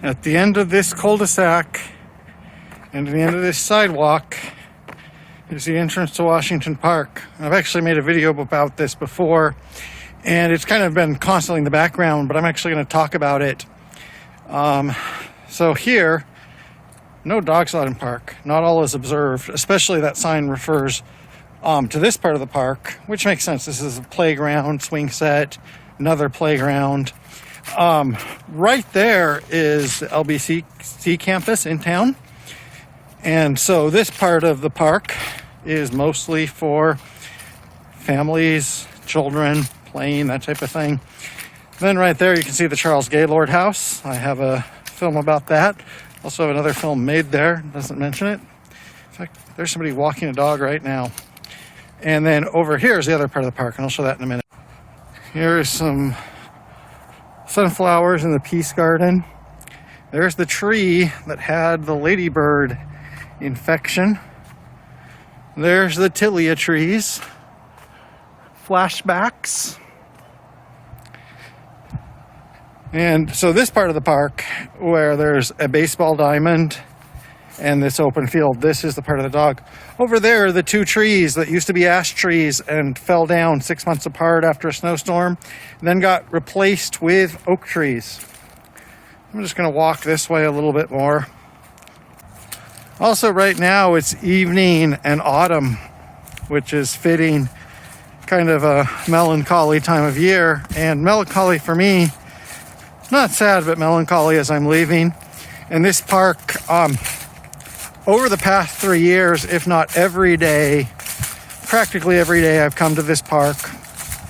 At the end of this cul-de-sac and at the end of this sidewalk is the entrance to Washington Park. I've actually made a video about this before, and it's kind of been constantly in the background, but I'm actually going to talk about it. So here, no dogs allowed in park. Not all is observed, especially that sign refers to this part of the park, which makes sense. This is a playground, swing set, another playground. Right there is the LBC campus in town. And so this part of the park is mostly for families, children, playing, that type of thing. Then right there you can see the Charles Gaylord House. I have a film about that. Also have another film made there, doesn't mention it. In fact, there's somebody walking a dog right now. And then over here is the other part of the park, and I'll show that in a minute. Here is some sunflowers in the peace garden. There's the tree that had the ladybird infection. There's the tilia trees. Flashbacks. And so this part of the park where there's a baseball diamond and this open field, this is the part of the dog. Over there are the two trees that used to be ash trees and fell down 6 months apart after a snowstorm, and then got replaced with oak trees. I'm just going to walk this way a little bit more. Also right now it's evening and autumn, which is fitting, kind of a melancholy time of year. And melancholy for me, not sad, but melancholy as I'm leaving. And this park, over the past 3 years, if not every day, practically every day, I've come to this park,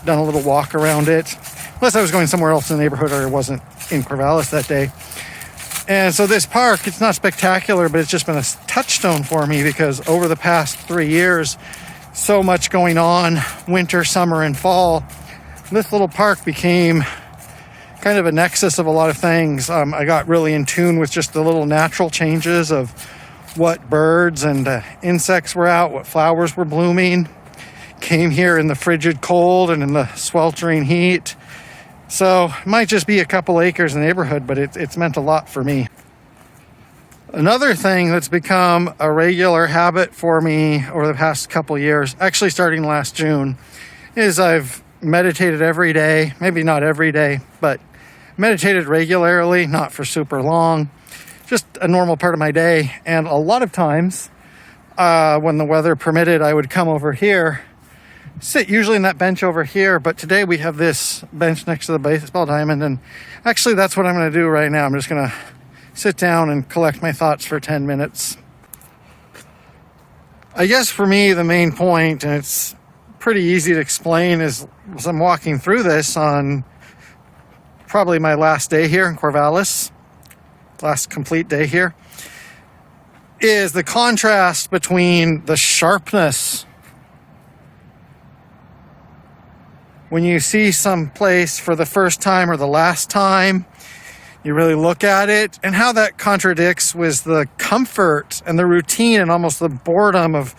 done a little walk around it, unless I was going somewhere else in the neighborhood or I wasn't in Corvallis that day. And so this park, it's not spectacular, but it's just been a touchstone for me because over the past 3 years, so much going on, winter, summer, and fall, this little park became kind of a nexus of a lot of things. I got really in tune with just the little natural changes of what birds and insects were out, what flowers were blooming. Came here in the frigid cold and in the sweltering heat. So it might just be a couple acres in the neighborhood, but it's meant a lot for me. Another thing that's become a regular habit for me over the past couple years, actually starting last June, is I've meditated every day. Maybe not every day, but meditated regularly, not for super long. Just a normal part of my day. And a lot of times, when the weather permitted, I would come over here, sit usually in that bench over here. But today we have this bench next to the baseball diamond. And actually, that's what I'm going to do right now. I'm just going to sit down and collect my thoughts for 10 minutes. I guess for me, the main point, and it's pretty easy to explain, is as I'm walking through this on probably my last day here in Corvallis, last complete day here, is the contrast between the sharpness when you see some place for the first time or the last time, you really look at it, and how that contradicts with the comfort and the routine and almost the boredom of,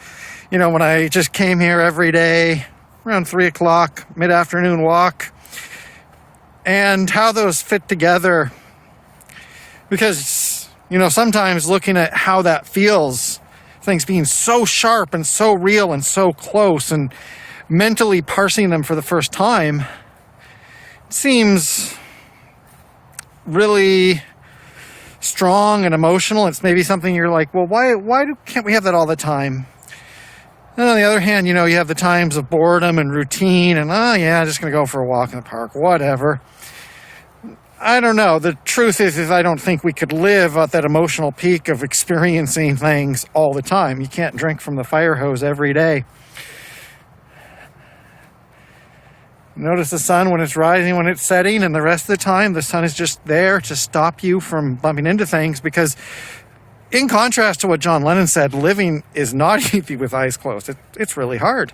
when I just came here every day around 3 o'clock, mid-afternoon walk, and how those fit together. Because, sometimes looking at how that feels, things being so sharp and so real and so close, and mentally parsing them for the first time, it seems really strong and emotional. It's maybe something you're like, well, why can't we have that all the time? And on the other hand, you have the times of boredom and routine and, just going to go for a walk in the park, whatever. I don't know. The truth is I don't think we could live at that emotional peak of experiencing things all the time. You can't drink from the fire hose every day. Notice the sun when it's rising, when it's setting, and the rest of the time the sun is just there to stop you from bumping into things, because in contrast to what John Lennon said, living is not easy with eyes closed. It's really hard.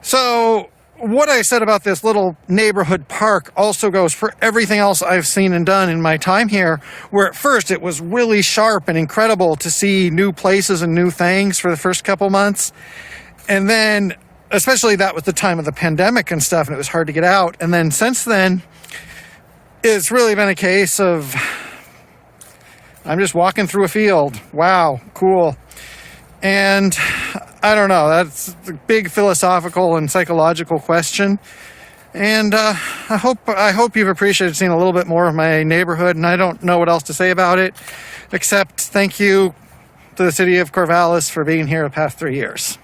So what I said about this little neighborhood park also goes for everything else I've seen and done in my time here, where at first it was really sharp and incredible to see new places and new things for the first couple months. And then, especially that was the time of the pandemic and stuff, and it was hard to get out. And then since then, it's really been a case of I'm just walking through a field. Wow, cool. And I don't know, that's a big philosophical and psychological question. And I hope you've appreciated seeing a little bit more of my neighborhood, and I don't know what else to say about it, except thank you to the city of Corvallis for being here the past 3 years.